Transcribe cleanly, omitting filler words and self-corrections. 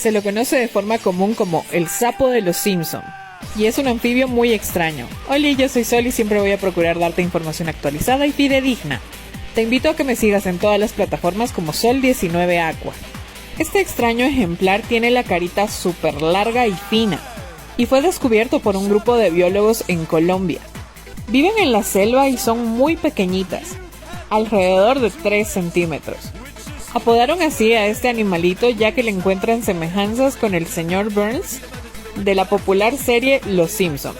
Se lo conoce de forma común como el sapo de los Simpson, y es un anfibio muy extraño. Hola, yo soy Sol y siempre voy a procurar darte información actualizada y fidedigna. Te invito a que me sigas en todas las plataformas como Sol19Aqua. Este extraño ejemplar tiene la carita súper larga y fina, y fue descubierto por un grupo de biólogos en Colombia. Viven en la selva y son muy pequeñitas, alrededor de 3 centímetros. Apodaron así a este animalito ya que le encuentran semejanzas con el señor Burns de la popular serie Los Simpson.